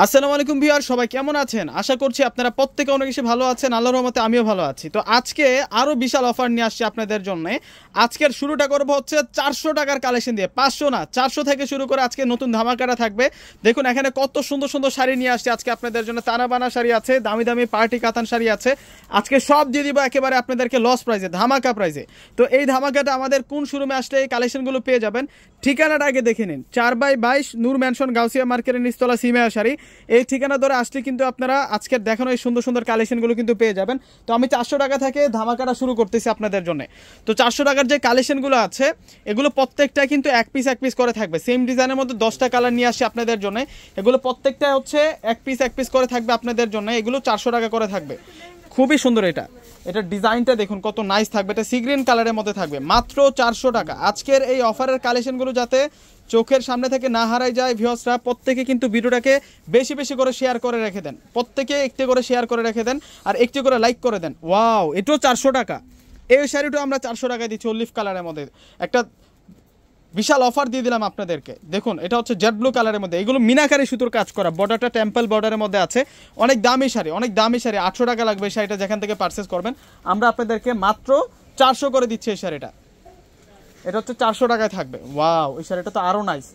আসসালামু আলাইকুম ভিউয়ার, সবাই কেমন আছেন? আশা করছি আপনারা প্রত্যেকে অনেক বেশি ভালো আছেন। আল্লাহর রহমতে আমিও ভালো আছি। তো আজকে আরও বিশাল অফার নিয়ে আসছি আপনাদের জন্য। আজকের শুরুটা করবো হচ্ছে 400 টাকার কালেকশন দিয়ে। 500 না, 400 থেকে শুরু করে আজকে নতুন ধামাকাটা থাকবে। দেখুন এখানে কত সুন্দর সুন্দর শাড়ি নিয়ে আসছি আজকে আপনাদের জন্য। তানাবানা শাড়ি আছে, দামি দামি পার্টি কাতান শাড়ি আছে। আজকে সব দিয়ে দিব একেবারে আপনাদেরকে লস প্রাইসে, ধামাকা প্রাইসে। তো এই ধামাকাটা আমাদের কোন শোরুমে আসলে এই কালেকশনগুলো পেয়ে যাবেন, ঠিকানাটা আগে দেখে নিন। 4/22 নূর ম্যানশন গাউসিয়া মার্কেটের নিচতলা সিমেয়া শাড়ি। এই ঠিকানা ধরে আসলে কিন্তু আপনারা আজকের দেখানো এই সুন্দর সুন্দর কালেকশনগুলো কিন্তু পেয়ে যাবেন। তো আমি 400 টাকা থেকে ধামাকাটা শুরু করতেছি আপনাদের জন্য। তো 400 টাকার যে কালেকশনগুলো আছে এগুলো প্রত্যেকটা কিন্তু এক পিস করে থাকবে। সেম ডিজাইনের মধ্যে 10টা কালার নিয়ে আসি আপনাদের জন্য। এগুলো প্রত্যেকটা হচ্ছে এক পিস করে থাকবে আপনাদের জন্য। এগুলো 400 টাকা করে থাকবে। খুবই সুন্দর এটার ডিজাইনটা দেখুন কত নাইস থাকবে। এটা সি গ্রিন কালারের মধ্যে থাকবে, মাত্র 400 টাকা। আজকের এই অফারের কালেকশনগুলো যাতে চোখের সামনে থেকে না হারাই যায়, ভিউয়ার্সরা প্রত্যেকে কিন্তু ভিডিওটাকে বেশি করে শেয়ার করে রেখে দেন। প্রত্যেকে একটু করে শেয়ার করে রেখে দেন আর একটু করে লাইক করে দেন। ওয়াও, এটাও 400 টাকা। এই শাড়িটাও আমরা 400 টাকায় দিচ্ছি, অলিভ কালারের মধ্যে। একটা বিশাল অফার দিয়ে দিলাম আপনাদেরকে। দেখুন এটা হচ্ছে জেড ব্লু কালারের মধ্যে। এগুলো মিনাকারি সুতোর কাজ করা, বর্ডারটা টেম্পল বর্ডারের মধ্যে আছে। অনেক দামি শাড়ি 800 টাকা লাগবে এই শাড়িটা যেখান থেকে পারচেস করবেন। আমরা আপনাদেরকে মাত্র 400 করে দিচ্ছি এই শাড়িটা। এটা হচ্ছে 400 টাকায় থাকবে। ওয়াও, এই শাড়িটা তো আরও নাইস।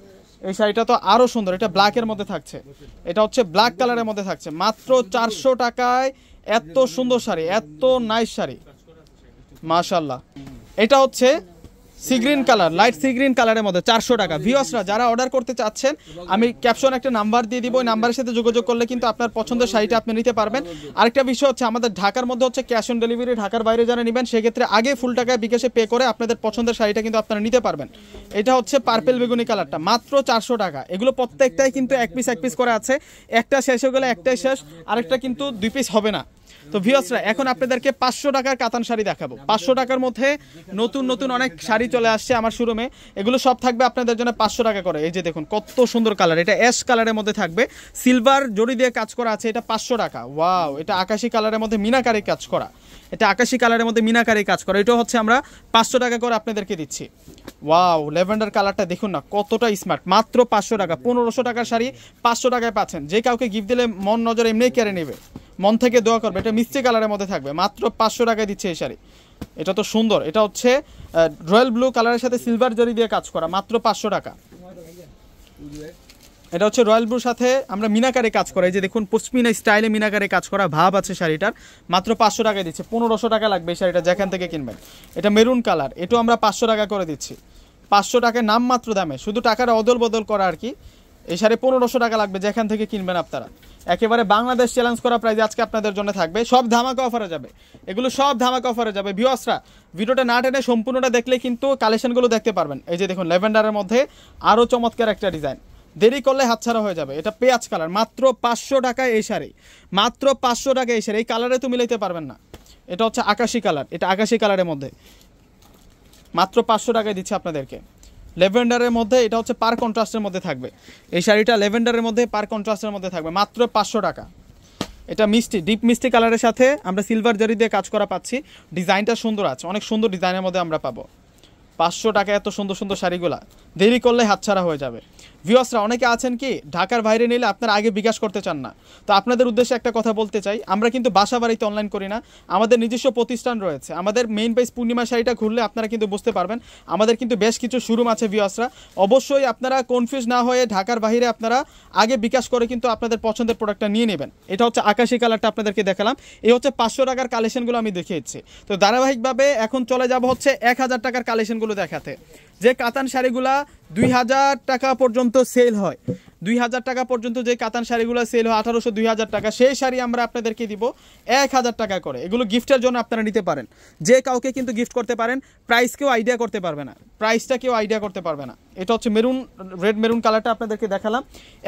এই শাড়িটা তো আরও সুন্দর। এটা ব্ল্যাকের মধ্যে থাকছে, এটা হচ্ছে ব্ল্যাক কালারের মধ্যে থাকছে। মাত্র 400 টাকায় এত সুন্দর শাড়ি, এত নাইস শাড়ি, মাশাআল্লাহ। এটা হচ্ছে sea green colour, light sea green কালারের মধ্যে 400 টাকা। ভিউয়ার্সরা যারা অর্ডার করতে চাচ্ছেন, আমি ক্যাপশন একটা নাম্বার দিয়ে দিব, ওই নাম্বারের সাথে যোগাযোগ করলে কিন্তু আপনার পছন্দের শাড়িটা আপনি নিতে পারবেন। আরেকটা বিষয় হচ্ছে আমাদের ঢাকার মধ্যে হচ্ছে ক্যাশ অন ডেলিভারি। ঢাকার বাইরে যারা নেবেন সেক্ষেত্রে আগে ফুল টাকায় বিকাশে পে করে আপনাদের পছন্দের শাড়িটা কিন্তু আপনারা নিতে পারবেন। এটা হচ্ছে পার্পেল বেগুনি কালারটা, মাত্র 400 টাকা। এগুলো প্রত্যেকটাই কিন্তু এক পিস করে আছে। একটা শেষ হয়ে গেলে একটাই শেষ, আরেকটা কিন্তু 2 পিস হবে না। তো ভিউয়ার্সরা এখন আপনাদেরকে 500 টাকার কাতান শাড়ি দেখাবো। 500 টাকার মধ্যে নতুন অনেক শাড়ি চলে আসছে আমার শোরুমে। এগুলো সব থাকবে আপনাদের জন্য 500 টাকা করে। এই যে দেখুন কত সুন্দর কালার, এটা অ্যাশ কালারের মধ্যে থাকবে, সিলভার জড়ি দিয়ে কাজ করা আছে। এটা 500 টাকা। ওয়াও, এটা আকাশি কালারের মধ্যে মিনাকারি কাজ করা। এটা আকাশি কালারের মধ্যে মিনাকারি কাজ করা। এটা হচ্ছে আমরা 500 টাকা করে আপনাদেরকে দিচ্ছি। ওয়াও, ল্যাভেন্ডার কালারটা দেখুন না কতটা স্মার্ট। মাত্র 500 টাকা। 1500 টাকার শাড়ি 500 টাকায় পাচ্ছেন। যে কাউকে গিফট দিলে মন নজর এমনিই কেড়ে নেবে, মন থেকে দোয়া করবে। এটা মিষ্টি কালারের মধ্যে থাকবে, মাত্র 500 টাকায় দিচ্ছে এই শাড়ি। এটা তো সুন্দর। এটা হচ্ছে রয়্যাল ব্লু কালারের সাথে সিলভার জরি দিয়ে কাজ করা, মাত্র 500 টাকা। এটা হচ্ছে রয়্যাল ব্লুর সাথে আমরা মিনাকারে কাজ করা। এই যে দেখুন পশমিনা স্টাইলে মিনাকারে কাজ করা ভাব আছে শাড়িটার, মাত্র 500 টাকায় দিচ্ছে। 1500 টাকা লাগবে এই শাড়িটা যেখান থেকে কিনবেন। এটা মেরুন কালার, এটাও আমরা 500 টাকা করে দিচ্ছি। 500 টাকায় নামমাত্র দামে, শুধু টাকার অদল বদল করা আর কি। এই শাড়ি 1500 টাকা লাগবে যেখান থেকে কিনবেন আপনারা। একেবারে বাংলাদেশ চ্যালেঞ্জ করা প্রাইস আজকে আপনাদের জন্য থাকবে। সব ধামাকা অফারে যাবে, এগুলো সব ধামাকা অফারে যাবে। ভিউয়ার্সরা ভিডিওটা না টেনে সম্পূর্ণটা দেখলে কিন্তু কালেকশনগুলো দেখতে পারবেন। এই যে দেখুন ল্যাভেন্ডারের মধ্যে আরও চমৎকার একটা ডিজাইন, দেরি করলে হাতছাড়া হয়ে যাবে। এটা পেঁয়াজ কালার, মাত্র 500 টাকায় এই শাড়ি, মাত্র 500 টাকায় এই শাড়ি। এই কালারে তো মিলাইতে পারবেন না। এটা হচ্ছে আকাশি কালার, এটা আকাশি কালারের মধ্যে মাত্র 500 টাকায় দিচ্ছে আপনাদেরকে। ল্যাভেন্ডারের মধ্যে এটা হচ্ছে পার কন্ট্রাস্টের মধ্যে থাকবে এই শাড়িটা। ল্যাভেন্ডারের মধ্যে পার কন্ট্রাস্টের মধ্যে থাকবে, মাত্র 500 টাকা। এটা মিষ্টি ডিপ মিষ্টি কালারের সাথে আমরা সিলভার জারি দিয়ে কাজ করা পাচ্ছি। ডিজাইনটা সুন্দর আছে, অনেক সুন্দর ডিজাইনের মধ্যে আমরা পাবো। 500 টাকা এত সুন্দর সুন্দর শাড়িগুলা, দেরি করলে হাতছাড়া হয়ে যাবে। ভিউয়ার্সরা অনেকে আছেন কি ঢাকার বাইরে নিলে আপনারা আগে বিকাশ করতে চান না। তো আপনাদের উদ্দেশ্যে একটা কথা বলতে চাই, আমরা কিন্তু বাসা বাড়িতে অনলাইন করি না, আমাদের নিজস্ব প্রতিষ্ঠান রয়েছে। আমাদের মেইন পেজ পূর্ণিমা শাড়িটা ঘুরলে আপনারা কিন্তু বুঝতে পারবেন আমাদের কিন্তু বেশ কিছু শোরুম আছে। ভিউয়ার্সরা অবশ্যই আপনারা কনফিউজ না হয়ে ঢাকার বাইরে আপনারা আগে বিকাশ করে কিন্তু আপনাদের পছন্দের প্রোডাক্টটা নিয়ে নেবেন। এটা হচ্ছে আকাশি কালারটা আপনাদেরকে দেখালাম। এই হচ্ছে 500 টাকার কালেকশনগুলো আমি দেখিয়েছি। তো ধারাবাহিকভাবে এখন চলে যাব হচ্ছে 1000 টাকার কালেকশনগুলো দেখাতে। যে কাতান শাড়িগুলা 2000 টাকা পর্যন্ত সেল হয়, 2000 টাকা পর্যন্ত যে কাতান শাড়িগুলো সেল হয় 1800 2000 টাকা, সেই শাড়ি আমরা আপনাদেরকে দিব 1000 টাকা করে। এগুলো গিফটের জন্য আপনারা নিতে পারেন, যে কাউকে কিন্তু গিফট করতে পারেন। প্রাইস কেউ আইডিয়া করতে পারবে না, প্রাইসটা কেউ আইডিয়া করতে পারবে না। এটা হচ্ছে মেরুন, রেড মেরুন কালারটা আপনাদেরকে দেখালাম।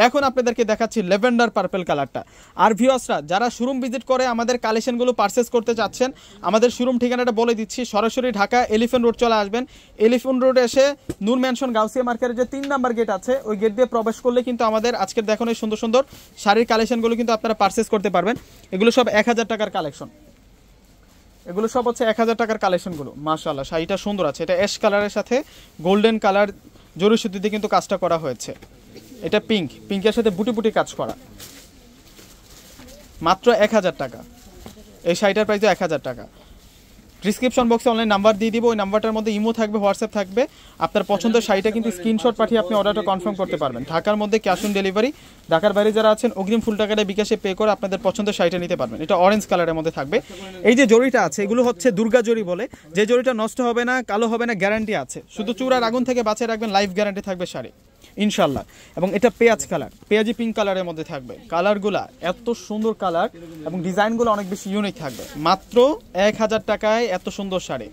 এখন আপনাদেরকে দেখাচ্ছি ল্যাভেন্ডার পার্পল কালারটা। আর ভিউয়ার্সরা যারা শোরুম ভিজিট করে আমাদের কালেকশনগুলো পারচেস করতে চাচ্ছেন, আমাদের শোরুম ঠিকানাটা বলে দিচ্ছি। সরাসরি ঢাকা এলিফ্যান্ট রোড চলে আসবেন। এলিফ্যান্ট রোডে এসে নূর ম্যানশন গাউসিয়া মার্কেটের যে 3 নাম্বার গেট আছে, ওই গেট দিয়ে প্রবেশ করলে কিন্তু আমাদের আজকের দেখানো এই সুন্দর সুন্দর শাড়ির কালেকশনগুলো কিন্তু আপনারা পারচেস করতে পারবেন। এগুলো সব 1000 টাকার কালেকশন, এগুলো সব হচ্ছে 1000 টাকার কালেকশনগুলো। মাশাআল্লাহ শাড়িটা সুন্দর আছে। এটা অ্যাশ কালারের সাথে গোল্ডেন কালার জরি সুতি দিয়ে কিন্তু কাজটা করা হয়েছে। এটা পিঙ্কের সাথে বুটি বুটি কাজ করা। মাত্র 1000 টাকা। এই শাড়িটার প্রাইস 1000 টাকা। ডিসক্রিপশন বক্সে অনলাইন নাম্বার দিয়ে দিব, ওই নাম্বারটার মধ্যে ইমো থাকবে, হোয়াটসঅ্যাপ থাকবে। আপনার পছন্দের শাড়িটা কিন্তু স্ক্রিনশট পাঠিয়ে আপনি অর্ডারটা কনফার্ম করতে পারবেন। ঢাকার মধ্যে ক্যাশ অন ডেলিভারি, ঢাকার বাইরে যারা আছেন অগ্রিম ফুল টাকাটা বিকাশে পে করে আপনাদের পছন্দের শাড়িটা নিতে পারবেন। এটা অরেঞ্জ কালারের মধ্যে থাকবে। এই যে জরিটা আছে এগুলো হচ্ছে দুর্গা জরি বলে, যে জরিটা নষ্ট হবে না, কালো হবে না, গ্যারান্টি আছে। শুধু চূড়ার আগুন থেকে বাঁচিয়ে রাখবেন, লাইফ গ্যারান্টি থাকবে শাড়ি ইনশাল্লাহ। এবং এটা পেঁয়াজ কালার, পেঁয়াজি পিঙ্ক কালারের মধ্যে থাকবে। কালারগুলা এত সুন্দর কালার এবং ডিজাইনগুলো অনেক বেশি ইউনিক থাকবে। মাত্র 1000 টাকায় এত সুন্দর শাড়ি।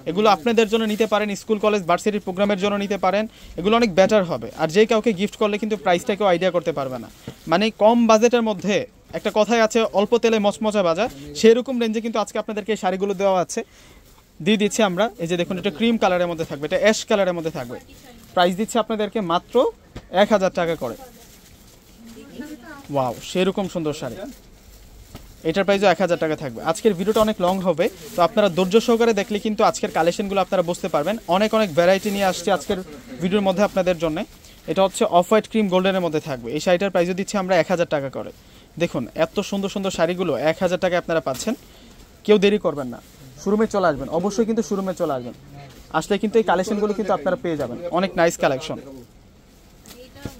এগুলো আপনাদের জন্য নিতে পারেন, স্কুল কলেজ ভার্সিটির প্রোগ্রামের জন্য নিতে পারেন, এগুলো অনেক বেটার হবে। আর যে কাউকে গিফট করলে কিন্তু প্রাইসটা কেউ আইডিয়া করতে পারবে না। মানে কম বাজেটের মধ্যে একটা কথাই আছে, অল্প তেলে মচমচা ভাজা, সেরকম রেঞ্জে কিন্তু আজকে আপনাদেরকে এই শাড়িগুলো দেওয়া আছে, দিয়ে দিচ্ছি আমরা। এই যে দেখুন, এটা ক্রিম কালারের মধ্যে থাকবে, এটা অ্যাশ কালারের মধ্যে থাকবে। প্রাইস দিচ্ছে আপনাদেরকে মাত্র 1000 টাকা করে। ওয়াও, সেরকম সুন্দর শাড়ি, এটার প্রাইসও 1000 টাকা থাকবে। আজকের ভিডিওটা অনেক লং হবে, তো আপনারা ধৈর্য সহকারে দেখলে কিন্তু আজকের কালেকশনগুলো আপনারা বুঝতে পারবেন। অনেক অনেক ভ্যারাইটি নিয়ে আসছে আজকের ভিডিওর মধ্যে আপনাদের জন্য। এটা হচ্ছে অফ হোয়াইট ক্রিম গোল্ডেনের মধ্যে থাকবে। এই শাড়িটার প্রাইসও দিচ্ছি আমরা 1000 টাকা করে। দেখুন এত সুন্দর সুন্দর শাড়িগুলো 1000 টাকায় আপনারা পাচ্ছেন। কেউ দেরি করবেন না, শোরুমে চলে আসবেন, অবশ্যই কিন্তু শোরুমে চলে আসবেন। আসলে কিন্তু এই কালেকশনগুলো কিন্তু আপনারা পেয়ে যাবেন, অনেক নাইস কালেকশন।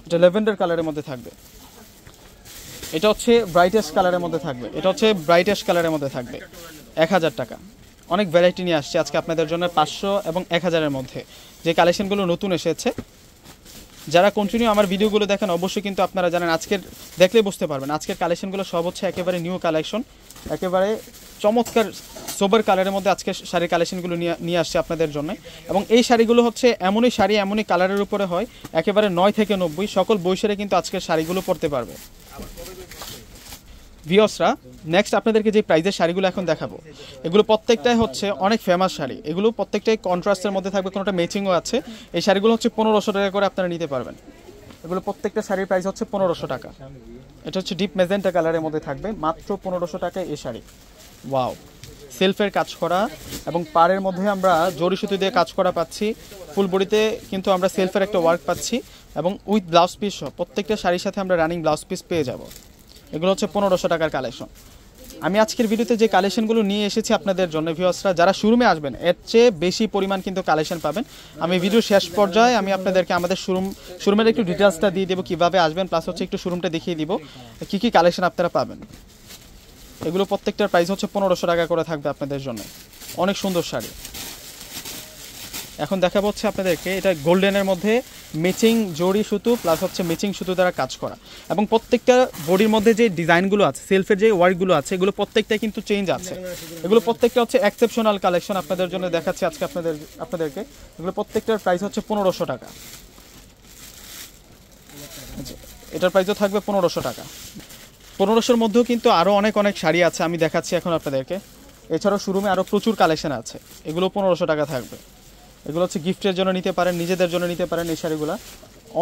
এটা ল্যাভেন্ডার কালারের মধ্যে থাকবে। এটা হচ্ছে ব্রাইটেস্ট কালারের মধ্যে থাকবে। এটা হচ্ছে ব্রাইটেস্ট কালারের মধ্যে থাকবে, 1000 টাকা। অনেক ভ্যারাইটি নিয়ে আসছে আজকে আপনাদের জন্য 500 এবং 1000-এর মধ্যে। যে কালেকশনগুলো নতুন এসেছে, যারা কন্টিনিউ আমার ভিডিওগুলো দেখেন অবশ্যই কিন্তু আপনারা জানেন, আজকের দেখলে বুঝতে পারবেন আজকের কালেকশনগুলো সব হচ্ছে একেবারে নিউ কালেকশন, একেবারে চমৎকার সোবার কালারের মধ্যে আজকে শাড়ির কালেকশনগুলো নিয়ে আসছে আপনাদের জন্য। এবং এই শাড়িগুলো হচ্ছে এমনই শাড়ি, এমনই কালারের উপরে হয়, একেবারে 9 থেকে 90 সকল বয়সের কিন্তু আজকের শাড়িগুলো পরতে পারবে। ভিউয়ার্সরা, নেক্সট আপনাদেরকে যে প্রাইজের শাড়িগুলো এখন দেখাবো, এগুলো প্রত্যেকটাই হচ্ছে অনেক ফেমাস শাড়ি। এগুলো প্রত্যেকটাই কন্ট্রাস্টের মধ্যে থাকবে, কোনোটা ম্যাচিংও আছে। এই শাড়িগুলো হচ্ছে 1500 টাকা করে আপনারা নিতে পারবেন। এগুলো প্রত্যেকটা শাড়ির প্রাইস হচ্ছে 1500 টাকা। এটা হচ্ছে ডিপ মেজেন্টা কালারের মধ্যে থাকবে, মাত্র 1500 টাকায় এই শাড়ি। ওয়াও, সেলফের কাজ করা এবং পাড়ের মধ্যে আমরা জরি সুতো দিয়ে কাজ করা পাচ্ছি। ফুল বডিতে কিন্তু আমরা সেলফের একটা ওয়ার্ক পাচ্ছি এবং উইথ ব্লাউজ পিস সহ প্রত্যেকটা শাড়ির সাথে আমরা রানিং ব্লাউজ পিস পেয়ে যাব। এগুলো হচ্ছে 1500 টাকার কালেকশন। আমি আজকের ভিডিওতে যে কালেকশনগুলো নিয়ে এসেছি আপনাদের জন্য, ভিউয়ার্সরা যারা শোরুমে আসবেন এর চেয়ে বেশি পরিমাণ কিন্তু কালেকশন পাবেন। আমি ভিডিও শেষ পর্যায়ে আমি আপনাদেরকে আমাদের শোরুমের একটু ডিটেলসটা দিয়ে দেবো, কীভাবে আসবেন, প্লাস হচ্ছে একটু শোরুমটা দেখিয়ে দিব কী কী কালেকশন আপনারা পাবেন। এগুলো প্রত্যেকটার প্রাইস হচ্ছে 1500 টাকা করে থাকবে আপনাদের জন্য। অনেক সুন্দর শাড়ি। এখন দেখা হচ্ছে আপনাদেরকে, এটা গোল্ডেনের মধ্যে ম্যাচিং জরি সুতো প্লাস হচ্ছে ম্যাচিং সুতো দ্বারা কাজ করা, এবং প্রত্যেকটা বডির মধ্যে যে ডিজাইনগুলো আছে, সেলফের যে ওয়ার্কগুলো আছে, এগুলো প্রত্যেকটাই কিন্তু চেঞ্জ আছে। এগুলো প্রত্যেকটা হচ্ছে এক্সেপশনাল কালেকশন আপনাদের জন্য দেখাচ্ছি আজকে আপনাদেরকে। এগুলো প্রত্যেকটার প্রাইস হচ্ছে 1500 টাকা। এটার প্রাইসও থাকবে 1500 টাকা। 1500-র মধ্যেও কিন্তু আরও অনেক অনেক শাড়ি আছে, আমি দেখাচ্ছি এখন আপনাদেরকে। এছাড়াও শোরুমে আরও প্রচুর কালেকশন আছে, এগুলো 1500 টাকা থাকবে। এগুলো হচ্ছে গিফটের জন্য নিতে পারেন, নিজেদের জন্য নিতে পারেন। এই শাড়িগুলো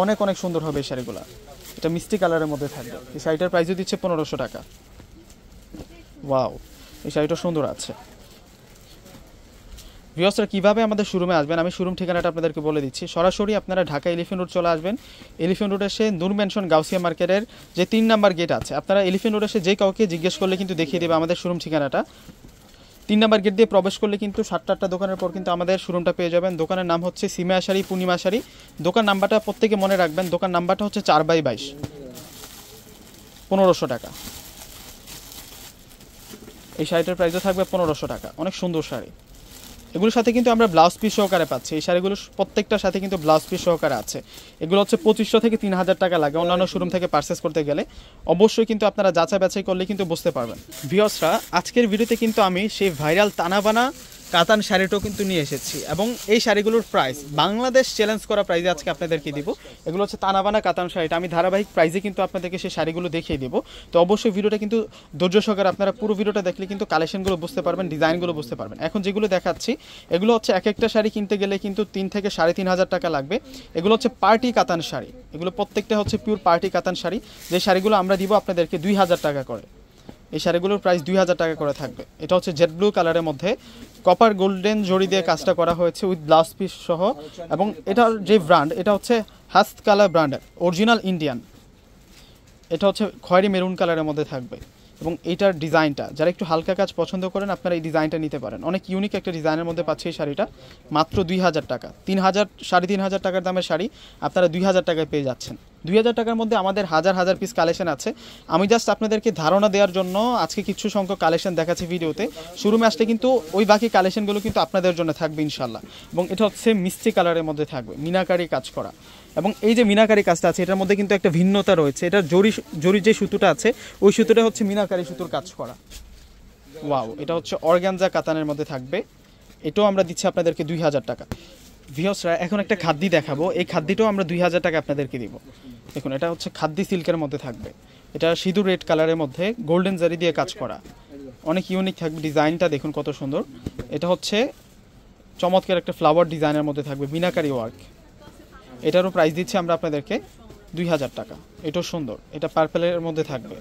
অনেক অনেক সুন্দর হবে। এই শাড়িগুলো এটা মিষ্টি কালারের মধ্যে থাকবে। এই শাড়িটার প্রাইসও দিচ্ছে 1500 টাকা। ওয়াও, এই শাড়িটা সুন্দর আছে। ভিউয়ার্সরা কীভাবে আমাদের শোরুমে আসবেন, আমি শোরুম ঠিকানাটা আপনাদেরকে বলে দিচ্ছি। সরাসরি আপনারা ঢাকা এলিফ্যান্ট রোড চলে আসবেন। এলিফ্যান্ট রোড এসে নূর ম্যানশন গাউসিয়া মার্কেটের যে 3 নাম্বার গেট আছে, আপনারা এলিফ্যান্ট রোড এসে যে কাউকে জিজ্ঞেস করলে কিন্তু দেখিয়ে দেবে আমাদের শোরুম ঠিকানাটা। 3 নাম্বার গেট দিয়ে প্রবেশ করলে কিন্তু 7টা দোকানের পর কিন্তু আমাদের শোরুমটা পেয়ে যাবেন। দোকানের নাম হচ্ছে সিমা শাড়ি, পূর্ণিমা শাড়ি। দোকান নাম্বারটা প্রত্যেকে মনে রাখবেন, দোকান নাম্বারটা হচ্ছে 4/22। 1500 টাকা। এই শাড়িটার প্রাইসও থাকবে 1500 টাকা। অনেক সুন্দর শাড়ি। এগুলোর সাথে কিন্তু আমরা ব্লাউজ পিস সহকারে পাচ্ছি। এই শাড়িগুলো প্রত্যেকটার সাথে কিন্তু ব্লাউজ পিস সহকারে আছে। এগুলো হচ্ছে 2500 থেকে 3000 টাকা লাগে অন্যান্য শোরুম থেকে পারচেস করতে গেলে। অবশ্যই কিন্তু আপনারা যাচাই বাছাই করলে কিন্তু বুঝতে পারবেন। ভিউয়ার্সরা, আজকের ভিডিওতে কিন্তু আমি সেই ভাইরাল তানাবানা কাতান শাড়িটাও কিন্তু নিয়ে এসেছি, এবং এই শাড়িগুলোর প্রাইস বাংলাদেশ চ্যালেঞ্জ করা প্রাইসে আজকে আপনাদেরকে দিব। এগুলো হচ্ছে তানাবানা কাতান শাড়িটা আমি ধারাবাহিক প্রাইসে কিন্তু আপনাদেরকে সেই শাড়িগুলো দেখিয়ে দেবো। তো অবশ্যই ভিডিওটা কিন্তু ধৈর্য সহকারে আপনারা পুরো ভিডিওটা দেখলে কিন্তু কালেকশনগুলো বুঝতে পারবেন, ডিজাইনগুলো বুঝতে পারবেন। এখন যেগুলো দেখাচ্ছি এগুলো হচ্ছে এক একটা শাড়ি কিনতে গেলে কিন্তু 3 থেকে 3500 টাকা লাগবে। এগুলো হচ্ছে পার্টি কাতান শাড়ি। এগুলো প্রত্যেকটা হচ্ছে পিওর পার্টি কাতান শাড়ি। যে শাড়িগুলো আমরা দিব আপনাদেরকে 2000 টাকা করে। এই শাড়িগুলোর প্রাইস 2000 টাকা করে থাকবে। এটা হচ্ছে জেড ব্লু কালারের মধ্যে কপার গোল্ডেন জড়ি দিয়ে কাজটা করা হয়েছে উইথ ব্লাউজ পিস সহ, এবং এটার যে ব্র্যান্ড এটা হচ্ছে হাস্ত কালার ব্র্যান্ডের অরিজিনাল ইন্ডিয়ান। এটা হচ্ছে খয়েরি মেরুন কালারের মধ্যে থাকবে। এবং এইটার ডিজাইনটা যারা একটু হালকা কাজ পছন্দ করেন আপনারা এই ডিজাইনটা নিতে পারেন। অনেক ইউনিক একটা ডিজাইনের মধ্যে পাচ্ছে এই শাড়িটা, মাত্র 2000 টাকা। 3000 3500 টাকার দামের শাড়ি আপনারা 2000 টাকায় পেয়ে যাচ্ছেন। 2000 টাকার মধ্যে আমাদের হাজার হাজার পিস কালেকশন আছে। আমি জাস্ট আপনাদেরকে ধারণা দেওয়ার জন্য আজকে কিছু সংখ্যক কালেকশন দেখাচ্ছি ভিডিওতে। শোরুমে আসলে কিন্তু ওই বাকি কালেকশনগুলো কিন্তু আপনাদের জন্য থাকবে ইনশাল্লাহ। এবং এটা হচ্ছে মিষ্টি কালারের মধ্যে থাকবে, মিনাকারি কাজ করা। এবং এই যে মিনাকারি কাজটা আছে এটার মধ্যে কিন্তু একটা ভিন্নতা রয়েছে। এটার জরি যে সুতোটা আছে ওই সুতোটা হচ্ছে মিনাকারি সুতোর কাজ করা। ওয়াও, এটা হচ্ছে অর্গানজা কাতানের মধ্যে থাকবে। এটাও আমরা দিচ্ছি আপনাদেরকে 2000 টাকা। ভিউয়ার্সরা এখন একটা খাদ্যি দেখাবো, এই খাদ্যিটাও আমরা 2000 টাকা আপনাদেরকে দিব। দেখুন এটা হচ্ছে খাদ্যি সিল্কের মধ্যে থাকবে, এটা সিঁদুর রেড কালারের মধ্যে গোল্ডেন জারি দিয়ে কাজ করা, অনেক ইউনিক থাকবে। ডিজাইনটা দেখুন কত সুন্দর। এটা হচ্ছে চমৎকার একটা ফ্লাওয়ার ডিজাইনের মধ্যে থাকবে, মিনাকারি ওয়ার্ক। এটারও প্রাইস দিচ্ছি আমরা আপনাদেরকে 2000 টাকা। এটাও সুন্দর, এটা পার্পেলের মধ্যে থাকবে।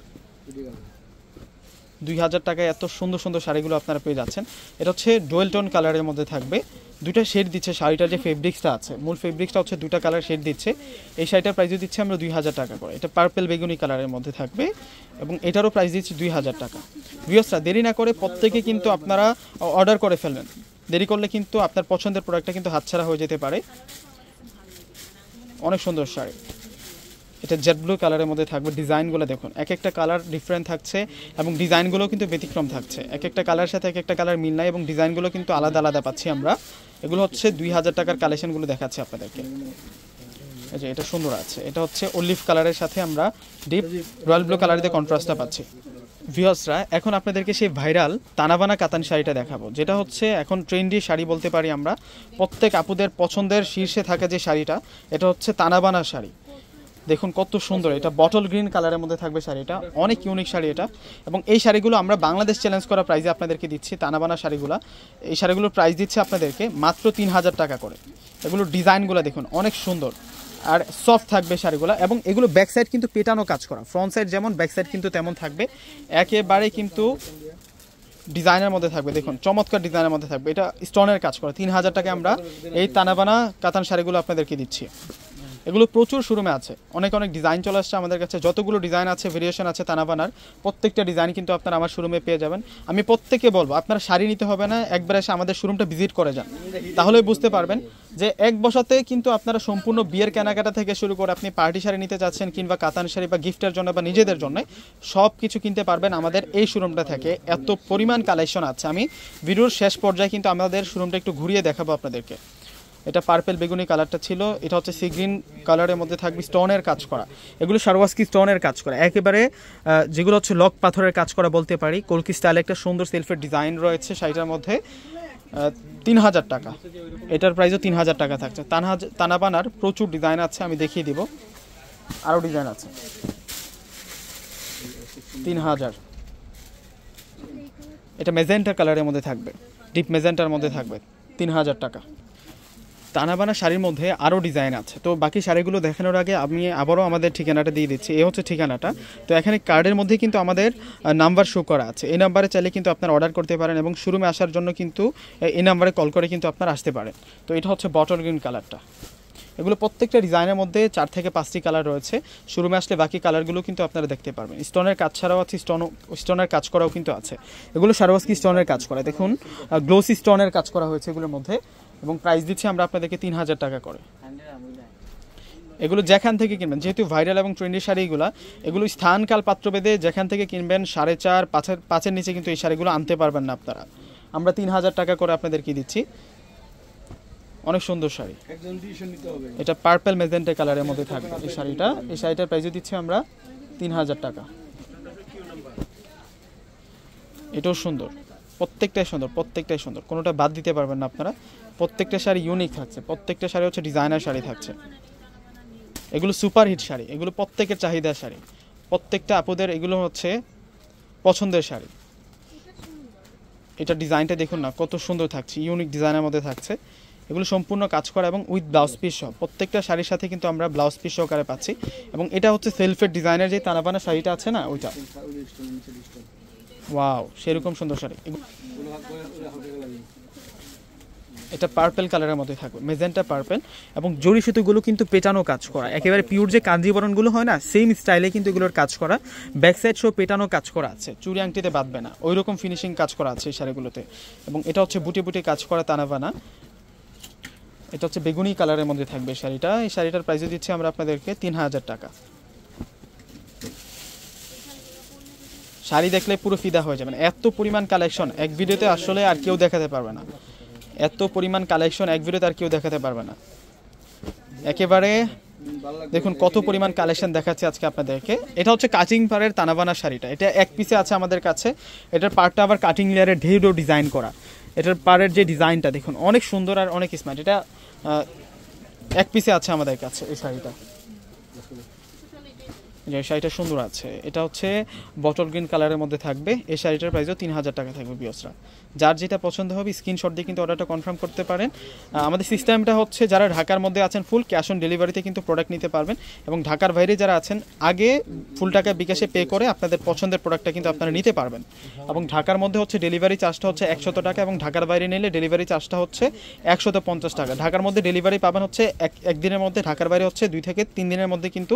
2000 টাকায় এত সুন্দর সুন্দর শাড়িগুলো আপনারা পেয়ে যাচ্ছেন। এটা হচ্ছে ডুয়েল টোন কালারের মধ্যে থাকবে, দুটা শেড দিচ্ছে শাড়িটার। যে ফেব্রিক্সটা আছে মূল ফেব্রিক্সটা হচ্ছে দুটা কালার শেড দিচ্ছে। এই শাড়িটার প্রাইস দিচ্ছি আমরা 2000 টাকা করে। এটা পার্পেল বেগুনি কালারের মধ্যে থাকবে এবং এটারও প্রাইস দিচ্ছি 2000 টাকা। ভিউয়ার্সরা দেরি না করে প্রত্যেকে কিন্তু আপনারা অর্ডার করে ফেলবেন, দেরি করলে কিন্তু আপনার পছন্দের প্রোডাক্টটা কিন্তু হাতছাড়া হয়ে যেতে পারে। অনেক সুন্দর শাড়ি, এটা জেড ব্লু কালারের মধ্যে থাকবে। ডিজাইনগুলো দেখুন, এক একটা কালার ডিফারেন্ট থাকছে এবং ডিজাইনগুলো কিন্তু ব্যতিক্রম থাকছে। এক একটা কালারের সাথে এক একটা কালার মিল নাই এবং ডিজাইনগুলো কিন্তু আলাদা আলাদা পাচ্ছি আমরা। এগুলো হচ্ছে 2000 টাকার কালেকশনগুলো দেখাচ্ছি আপনাদেরকে। এই যে এটা সুন্দর আছে, এটা হচ্ছে অলিভ কালারের সাথে আমরা ডিপ রয়্যাল ব্লু কালার দিয়ে কন্ট্রাস্টটা পাচ্ছি। ভিউয়ার্সরা এখন আপনাদেরকে সেই ভাইরাল তানাবানা কাতান শাড়িটা দেখাবো, যেটা হচ্ছে এখন ট্রেন্ডি শাড়ি বলতে পারি আমরা। প্রত্যেক আপুদের পছন্দের শীর্ষে থাকে যে শাড়িটা, এটা হচ্ছে তানাবানা শাড়ি। দেখুন কত সুন্দর, এটা বটল গ্রিন কালারের মধ্যে থাকবে শাড়িটা, অনেক ইউনিক শাড়ি এটা। এবং এই শাড়িগুলো আমরা বাংলাদেশ চ্যালেঞ্জ করা প্রাইসে আপনাদেরকে দিচ্ছি। তানাবানা শাড়িগুলো, এই শাড়িগুলোর প্রাইস দিচ্ছে আপনাদেরকে মাত্র 3000 টাকা করে। এগুলোর ডিজাইনগুলো দেখুন অনেক সুন্দর আর সফট থাকবে শাড়িগুলো। এবং এগুলো ব্যাক সাইড কিন্তু পেটানো কাজ করা, ফ্রন্ট সাইড যেমন ব্যাক সাইড কিন্তু তেমন থাকবে, একেবারে কিন্তু ডিজাইনের মধ্যে থাকবে। দেখুন চমৎকার ডিজাইনের মধ্যে থাকবে, এটা স্টোনের কাজ করা। 3000 টাকায় আমরা এই তানাবানা কাতান শাড়িগুলো আপনাদেরকে দিচ্ছি। এগুলো প্রচুর শোরুমে আছে, অনেক অনেক ডিজাইন চলে আসছে আমাদের কাছে। যতগুলো ডিজাইন আছে, ভেরিয়েশন আছে তানাবানার, প্রত্যেকটা ডিজাইন কিন্তু আপনারা আমার শোরুমে পেয়ে যাবেন। আমি প্রত্যেকে বলবো আপনারা শাড়ি নিতে হবে না, একবার এসে আমাদের শোরুমটা ভিজিট করে যান, তাহলেই বুঝতে পারবেন যে এক বসাতে কিন্তু আপনারা সম্পূর্ণ বিয়ের কেনাকাটা থেকে শুরু করে আপনি পার্টি শাড়ি নিতে চাচ্ছেন কিংবা কাতান শাড়ি বা গিফটের জন্য বা নিজেদের জন্য, সব কিছু কিনতে পারবেন আমাদের এই শোরুমটা থেকে। এত পরিমাণ কালেকশন আছে। আমি ভিডিওর শেষ পর্যায়ে কিন্তু আমাদের শোরুমটা একটু ঘুরিয়ে দেখাবো আপনাদেরকে। এটা পার্পেল বেগুনি কালারটা ছিল, এটা হচ্ছে সি গ্রিন কালারের মধ্যে থাকবে স্টোনের কাজ করা। এগুলো সারওয়াস্কি স্টোনের কাজ করা, একেবারে যেগুলো হচ্ছে লক পাথরের কাজ করা বলতে পারি। কলকি স্টাইলে একটা সুন্দর সেলফের ডিজাইন রয়েছে শাড়িটার মধ্যে। 3000 টাকা, এটার প্রাইসও 3000 টাকা থাকছে। তানাবানার প্রচুর ডিজাইন আছে, আমি দেখিয়ে দিব, আরও ডিজাইন আছে। 3000, এটা মেজেন্টা কালারের মধ্যে থাকবে, ডিপ মেজেন্টার মধ্যে থাকবে, 3000 টাকা। তানাবানা শাড়ির মধ্যে আরও ডিজাইন আছে। তো বাকি শাড়িগুলো দেখানোর আগে আমি আবারও আমাদের ঠিকানাটা দিয়ে দিচ্ছি। এই হচ্ছে ঠিকানাটা। তো এখানে কার্ডের মধ্যে কিন্তু আমাদের নাম্বার শো করা আছে, এই নাম্বারে চাইলে কিন্তু আপনারা অর্ডার করতে পারেন এবং শোরুমে আসার জন্য কিন্তু এই নাম্বারে কল করে কিন্তু আপনারা আসতে পারেন। তো এটা হচ্ছে বটল গ্রিন কালারটা। এগুলো প্রত্যেকটা ডিজাইনের মধ্যে 4 থেকে 5টি কালার রয়েছে। শোরুমে আসলে বাকি কালারগুলো কিন্তু আপনারা দেখতে পারবেন। স্টোনের কাজ ছাড়াও আছে, স্টোনের কাজ করাও কিন্তু আছে। এগুলো সারওয়াস্কি স্টোনের কাজ করা, দেখুন গ্লোসি স্টোনের কাজ করা হয়েছে এগুলোর মধ্যে। এবং প্রাইস দিচ্ছি আমরা আপনাদেরকে 3000 টাকা করে। এগুলো যেখান থেকে কিনবেন, যেহেতু ভাইরাল এবং ট্রেন্ডি শাড়িগুলো, এগুলো স্থানকাল পাত্রভেদে যেখান থেকে কিনবেন 4.5 5-5-5-এর নিচে কিন্তু এই শাড়িগুলো আনতে পারবেন না আপনারা। আমরা 3000 টাকা করে আপনাদেরকে দিচ্ছি। অনেক সুন্দর শাড়ি, এটা পার্পল মেজেন্টা কালারের মধ্যে থাকবে এই শাড়িটা। এই শাড়িটার প্রাইসও দিচ্ছি আমরা 3000 টাকা। এটাও সুন্দর, প্রত্যেকটাই সুন্দর, প্রত্যেকটাই সুন্দর, কোনোটা বাদ দিতে পারবেন না আপনারা। প্রত্যেকটা শাড়ি ইউনিক থাকছে, প্রত্যেকটা শাড়ি হচ্ছে ডিজাইনার শাড়ি থাকছে। এগুলো সুপার হিট শাড়ি, এগুলো প্রত্যেকের চাহিদার শাড়ি, প্রত্যেকটা আপুদের এগুলো হচ্ছে পছন্দের শাড়ি। এটা ডিজাইনটা দেখুন না কত সুন্দর থাকছে, ইউনিক ডিজাইনের মধ্যে থাকছে। এগুলো সম্পূর্ণ কাজ করা এবং উইথ ব্লাউজ পিস সহ, প্রত্যেকটা শাড়ির সাথে কিন্তু আমরা ব্লাউজ পিস সহকারে পাচ্ছি। এবং এটা হচ্ছে সেলফের ডিজাইনের যে তানাবানা শাড়িটা আছে না, ওইটা। ওয়াও, সেরকম সুন্দর শাড়ি। এটা পার্পল কালারের মধ্যে থাকবে, মেজেন্টা পার্পল, এবং জরি সুতোগুলো কিন্তু পেটানো কাজ করা, একেবারে পিওর যে কাঞ্জিবরণগুলো হয় না সেম স্টাইলে কিন্তু এগুলোর কাজ করা, ব্যাক সাইড সহ পেটানো কাজ করা আছে, চুড়ি আংটিতে বাঁধবে না ওই রকম ফিনিশিং কাজ করা আছে এই শাড়িগুলোতে। এবং এটা হচ্ছে বুটি বুটি কাজ করা তানাবানা, এটা হচ্ছে বেগুনি কালারের মধ্যে থাকবে শাড়িটা। এই শাড়িটার প্রাইসে দিচ্ছি আমরা আপনাদেরকে 3000 টাকা। শাড়ি দেখলে পুরো ফিদা হয়ে যাবেন, এত পরিমাণ কালেকশন এক ভিডিওতে আসলে আর কেউ দেখাতে পারবে না, এত পরিমাণ কালেকশন এক ভিডিওতে আর কেউ দেখাতে পারবে না। একেবারে দেখুন কত পরিমাণ কালেকশন দেখাচ্ছে আজকে আপনাদেরকে। এটা হচ্ছে কাটিং পাড়ের তানাবানা শাড়িটা, এটা এক পিসে আছে আমাদের কাছে। এটার পাড়টা আবার কাটিং লেয়ারের ঢেউডো ডিজাইন করা, এটার পাড়ের যে ডিজাইনটা দেখুন অনেক সুন্দর আর অনেক স্মার্ট। এটা এক পিসে আছে আমাদের কাছে এই শাড়িটা, যে শাড়িটা সুন্দর আছে। এটা হচ্ছে বটল গ্রিন কালারের মধ্যে থাকবে, এই শাড়িটার প্রাইসও 3000 টাকা থাকবে ভিউয়ার্সরা। যার যেটা পছন্দ হবে স্ক্রিনশট দিয়ে কিন্তু অর্ডারটা কনফার্ম করতে পারেন। আমাদের সিস্টেমটা হচ্ছে যারা ঢাকার মধ্যে আছেন ফুল ক্যাশ অন ডেলিভারিতে কিন্তু প্রোডাক্ট নিতে পারবেন, এবং ঢাকার বাইরে যারা আছেন আগে ফুল টাকা বিকাশে পে করে আপনাদের পছন্দের প্রোডাক্টটা কিন্তু আপনারা নিতে পারবেন। এবং ঢাকার মধ্যে হচ্ছে ডেলিভারি চার্জটা হচ্ছে 100 টাকা, এবং ঢাকার বাইরে নিলে ডেলিভারি চার্জটা হচ্ছে 150 টাকা। ঢাকার মধ্যে ডেলিভারি পাবেন হচ্ছে একদিনের মধ্যে, ঢাকার বাইরে হচ্ছে 2 থেকে 3 দিনের মধ্যে কিন্তু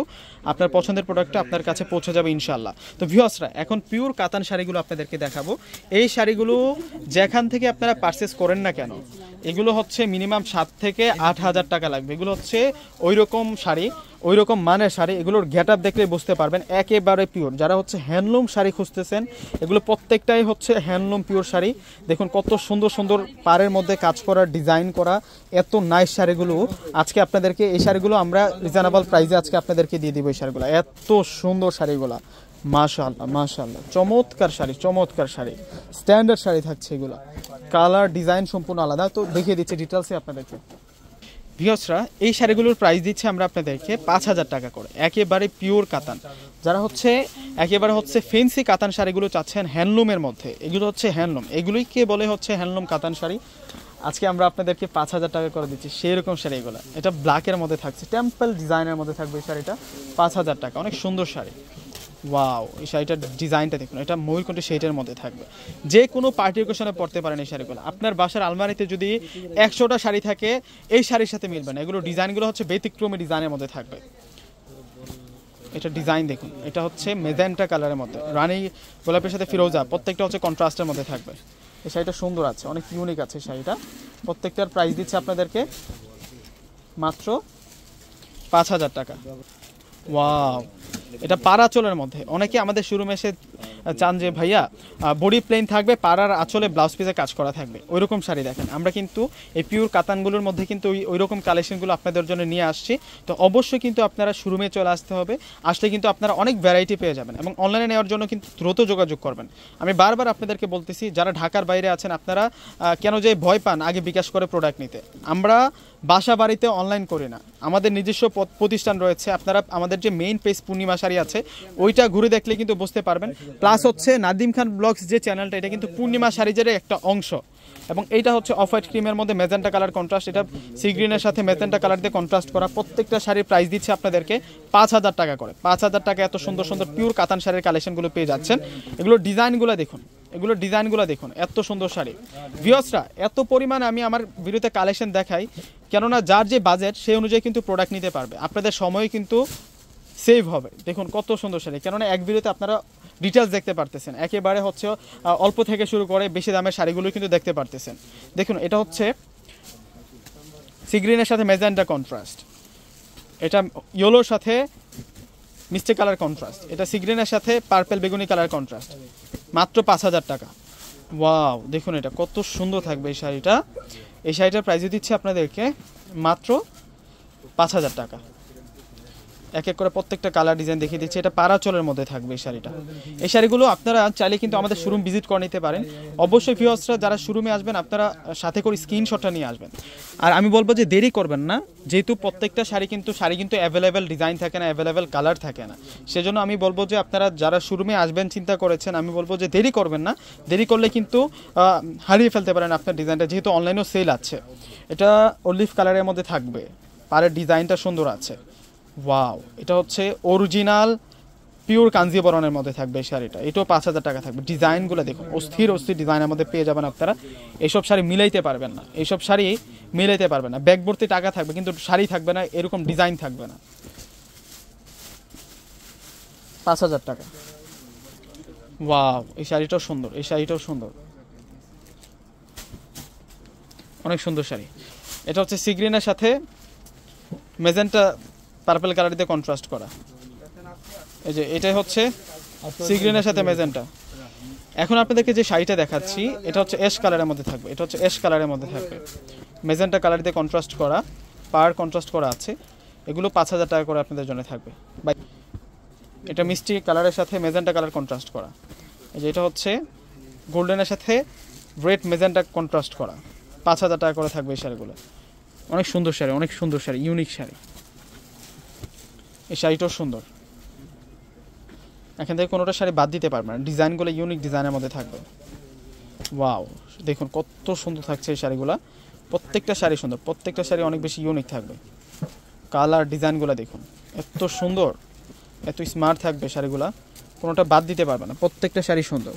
আপনার পছন্দের প্রোডাক্টটা আপনার কাছে পৌঁছে যাবে ইনশাআল্লাহ। তো ভিউয়ার্সরা এখন পিওর কাতান শাড়িগুলো আপনাদেরকে দেখাবো। এই শাড়িগুলো যেখান থেকে আপনারা পারচেস করেন না কেন এগুলো হচ্ছে মিনিমাম 7 থেকে 8,000 টাকা লাগবে। এগুলো হচ্ছে ওই রকম শাড়ি, ওই রকম মানের শাড়ি, এগুলোর গেট আপ দেখলে বুঝতে পারবেন একেবারে পিওর। যারা হচ্ছে হ্যান্ডলুম শাড়ি খুঁজতেছেন এগুলো প্রত্যেকটাই হচ্ছে হ্যান্ডলুম পিওর শাড়ি। দেখুন কত সুন্দর সুন্দর পাড়ের মধ্যে কাজ করা, ডিজাইন করা, এত নাইস শাড়িগুলো আজকে আপনাদেরকে, এই শাড়িগুলো আমরা রিজনেবল প্রাইসে আজকে আপনাদেরকে দিয়ে দিব। এই শাড়িগুলো এত সুন্দর শাড়িগুলো, মাশাআল্লাহ মাশাআল্লাহ, চমৎকার শাড়ি, চমৎকার শাড়ি, স্ট্যান্ডার্ড শাড়ি থাকছে এগুলো, কালার ডিজাইন সম্পূর্ণ আলাদা। তো দেখিয়ে দিচ্ছি ডিটেলসে আপনাদেরকে। ভিউয়ার্সরা এই শাড়িগুলোর প্রাইস দিচ্ছে আমরা আপনাদেরকে 5000 টাকা করে, একেবারে পিওর কাতান। যারা হচ্ছে একেবারে হচ্ছে ফেন্সি কাতান শাড়িগুলো চাচ্ছেন হ্যান্ডলুমের মধ্যে, এগুলো হচ্ছে হ্যান্ডলুম, এগুলোই কে বলে হচ্ছে হ্যান্ডলুম কাতান শাড়ি। আজকে আমরা আপনাদেরকে 5000 টাকা করে দিচ্ছি সেই রকম শাড়ি এগুলো। এটা ব্ল্যাকের মধ্যে থাকছে, টেম্পল ডিজাইনের মধ্যে থাকবে এই শাড়িটা, 5000 টাকা, অনেক সুন্দর শাড়ি। ওয়াও, এই শাড়িটার ডিজাইনটা দেখুন, এটা ময়ূরকণ্ঠী শেডের মধ্যে থাকবে, যে কোনো পার্টি অকেশনে পরতে পারেন এই শাড়িগুলো। আপনার বাসার আলমারিতে যদি 100টা শাড়ি থাকে এই শাড়ির সাথে মিলবে না, এগুলো ডিজাইনগুলো হচ্ছে ব্যতিক্রমী ডিজাইনের মধ্যে থাকবে। এটা ডিজাইন দেখুন, এটা হচ্ছে মেজেন্টা কালারের মধ্যে, রানী গোলাপের সাথে ফিরোজা, প্রত্যেকটা হচ্ছে কন্ট্রাস্টের মধ্যে থাকবে। এই শাড়িটা সুন্দর আছে, অনেক ইউনিক আছে শাড়িটা। প্রত্যেকটার প্রাইস দিচ্ছে আপনাদেরকে মাত্র 5000 টাকা। ওয়াও, এটা পাড়া আঁচলের মধ্যে। অনেকে আমাদের শোরুমে এসে চান যে ভাইয়া বডি প্লেন থাকবে, পাড়ার আঁচলে ব্লাউজ পিসে কাজ করা থাকবে, ওই রকম শাড়ি দেখেন। আমরা কিন্তু এই পিওর কাতানগুলোর মধ্যে কিন্তু ওই রকম কালেকশনগুলো আপনাদের জন্য নিয়ে আসছি। তো অবশ্যই কিন্তু আপনারা শোরুমে চলে আসতে হবে, আসলে কিন্তু আপনারা অনেক ভ্যারাইটি পেয়ে যাবেন, এবং অনলাইনে নেওয়ার জন্য কিন্তু দ্রুত যোগাযোগ করবেন। আমি বারবার আপনাদেরকে বলতেছি যারা ঢাকার বাইরে আছেন আপনারা কেন যে ভয় পান আগে বিকাশ করে প্রোডাক্ট নিতে। আমরা বাসা বাড়িতে অনলাইন করি না, আমাদের নিজস্ব প্রতিষ্ঠান রয়েছে। আপনারা আমাদের যে মেইন পেজ পূর্ণিমা শাড়ি আছে ওইটা ঘুরে দেখলে কিন্তু বুঝতে পারবেন। প্লাস হচ্ছে নাদিম খান ব্লগস যে চ্যানেলটা, এটা কিন্তু পূর্ণিমা শাড়িজের একটা অংশ, এবং এইটা হচ্ছে অফ হোয়াইট ক্রিমের মধ্যে মেজেন্টা কালার কন্ট্রাস্ট, এটা সি গ্রিনের সাথে মেজেন্টা কালার দিয়ে কন্ট্রাস্ট করা। প্রত্যেকটা শাড়ির প্রাইস দিচ্ছে আপনাদেরকে 5000 টাকা করে। 5000 টাকা এত সুন্দর সুন্দর পিওর কাতান শাড়ির কালেকশনগুলো পেয়ে যাচ্ছেন। এগুলোর ডিজাইনগুলো দেখুন, এগুলোর ডিজাইনগুলো দেখুন, এত সুন্দর শাড়ি। ভিউয়ার্সরা এত পরিমাণে আমি আমার ভিডিওতে কালেকশন দেখাই, কেননা যার যে বাজেট সেই অনুযায়ী কিন্তু প্রোডাক্ট নিতে পারবে, আপনাদের সময় কিন্তু সেভ হবে। দেখুন কত সুন্দর শাড়ি, কেননা এক ভিডিওতে আপনারা ডিটেলস দেখতে পারতেছেন, একেবারে হচ্ছে অল্প থেকে শুরু করে বেশি দামের শাড়িগুলো কিন্তু দেখতে পারতেছেন। দেখুন এটা হচ্ছে সি গ্রিনের সাথে মেজেন্টা কন্ট্রাস্ট, এটা ইয়েলোর সাথে মিষ্টি কালার কন্ট্রাস্ট, এটা সি গ্রিনের সাথে পার্পল বেগুনি কালার কন্ট্রাস্ট, মাত্র 5000 টাকা। ওয়াও, দেখুন এটা কত সুন্দর থাকবে এই শাড়িটা। এই শাড়িটার প্রাইস দিচ্ছে আপনাদেরকে মাত্র 5000 টাকা। এক এক করে প্রত্যেকটা কালার ডিজাইন দেখিয়ে দিচ্ছি। এটা পারাচলের মধ্যে থাকবে এই শাড়িটা। এই শাড়িগুলো আপনারা চাইলে কিন্তু আমাদের শোরুম ভিজিট করে নিতে পারেন। অবশ্যই ভিউয়ার্সরা যারা শোরুমে আসবেন আপনারা সাথে করে স্ক্রিনশটটা নিয়ে আসবেন। আর আমি বলবো যে দেরি করবেন না, যেহেতু প্রত্যেকটা শাড়ি কিন্তু অ্যাভেলেবেল ডিজাইন থাকে না, অ্যাভেলেবেল কালার থাকে না। সেজন্য আমি বলবো যে আপনারা যারা শোরুমে আসবেন চিন্তা করেছেন, আমি বলবো যে দেরি করবেন না। দেরি করলে কিন্তু হারিয়ে ফেলতে পারেন আপনার ডিজাইনটা, যেহেতু অনলাইনেও সেল আছে। এটা অলিভ কালারের মধ্যে থাকবে, পাড়ের ডিজাইনটা সুন্দর আছে। ওয়াও, এটা হচ্ছে অরিজিনাল পিওর কাঞ্জিবরণের মধ্যে থাকবে এই শাড়িটা, এটাও 5,000 টাকা থাকবে। ডিজাইনগুলো দেখুন, অস্থির অস্থির ডিজাইনের মধ্যে পেয়ে যাবেন আপনারা। এইসব শাড়ি মিলাইতে পারবেন না, এইসব শাড়ি মিলাইতে পারবেন না। ব্যাগ ভর্তি টাকা থাকবে কিন্তু শাড়ি থাকবে না, এরকম ডিজাইন থাকবে না। 5,000 টাকা। ওয়াও, এই শাড়িটাও সুন্দর, এই শাড়িটাও সুন্দর, অনেক সুন্দর শাড়ি। এটা হচ্ছে সি গ্রিনের সাথে মেজেন্টা পার্পল কালার দিয়ে কন্ট্রাস্ট করা। এই যে এটাই হচ্ছে সি গ্রিনের সাথে মেজেন্টা। এখন আপনাদেরকে যে শাড়িটা দেখাচ্ছি এটা হচ্ছে অ্যাশ কালারের মধ্যে থাকবে, এটা হচ্ছে অ্যাশ কালারের মধ্যে থাকবে, মেজেন্টা কালার দিয়ে কন্ট্রাস্ট করা, পার কন্ট্রাস্ট করা আছে। এগুলো 5,000 টাকা করে আপনাদের জন্য থাকবে। বাই, এটা মিষ্টি কালারের সাথে মেজেন্টা কালার কন্ট্রাস্ট করা। এই যে এটা হচ্ছে গোল্ডেনের সাথে রেড মেজেন্টা কন্ট্রাস্ট করা, 5,000 টাকা করে থাকবে এই শাড়িগুলো। অনেক সুন্দর শাড়ি, অনেক সুন্দর শাড়ি, ইউনিক শাড়ি। এই শাড়িটাও সুন্দর, এখান থেকে কোনোটা শাড়ি বাদ দিতে পারবে না, ডিজাইনগুলো ইউনিক ডিজাইনের মধ্যে থাকবে। ওয়াও, দেখুন কত সুন্দর থাকছে এই শাড়িগুলো। প্রত্যেকটা শাড়ি সুন্দর, প্রত্যেকটা শাড়ি অনেক বেশি ইউনিক থাকবে। কালার ডিজাইনগুলো দেখুন, এত সুন্দর, এত স্মার্ট থাকবে শাড়িগুলো, কোনোটা বাদ দিতে পারবে না, প্রত্যেকটা শাড়ি সুন্দর।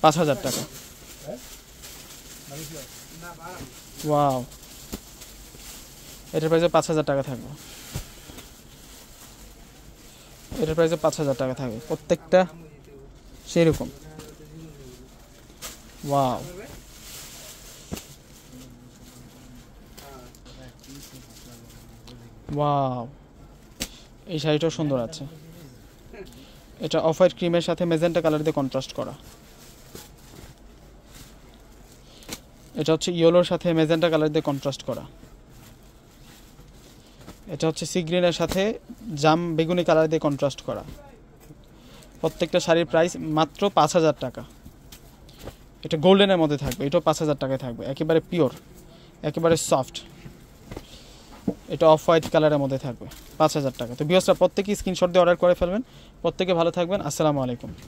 5,000 টাকা। ওয়াও, এটার প্রাইসে 5,000 টাকা থাকবে, এটার প্রাইসে 5,000 টাকা থাকবে, প্রত্যেকটা সেরকম। ওয়াও, ওয়াও, এই শাড়িটাও সুন্দর আছে। এটা অফ হোয়াইট ক্রিমের সাথে মেজেন্টা কালার দিয়ে কন্ট্রাস্ট করা। এটা হচ্ছে ইয়েলোর সাথে মেজেন্টা কালার দিয়ে কন্ট্রাস্ট করা। এটা হচ্ছে সি গ্রিনের সাথে জাম বেগুনি কালার দিয়ে কন্ট্রাস্ট করা। প্রত্যেকটা শাড়ির প্রাইস মাত্র 5,000 টাকা। এটা গোল্ডেনের মধ্যে থাকবে, এটাও 5,000 টাকায় থাকবে, একেবারে পিওর, একেবারে সফট। এটা অফ হোয়াইট কালারের মধ্যে থাকবে, 5,000 টাকা। তো ভিউয়ার্সরা প্রত্যেকেই স্ক্রিনশট দিয়ে অর্ডার করে ফেলবেন। প্রত্যেকে ভালো থাকবেন, আসসালামু আলাইকুম।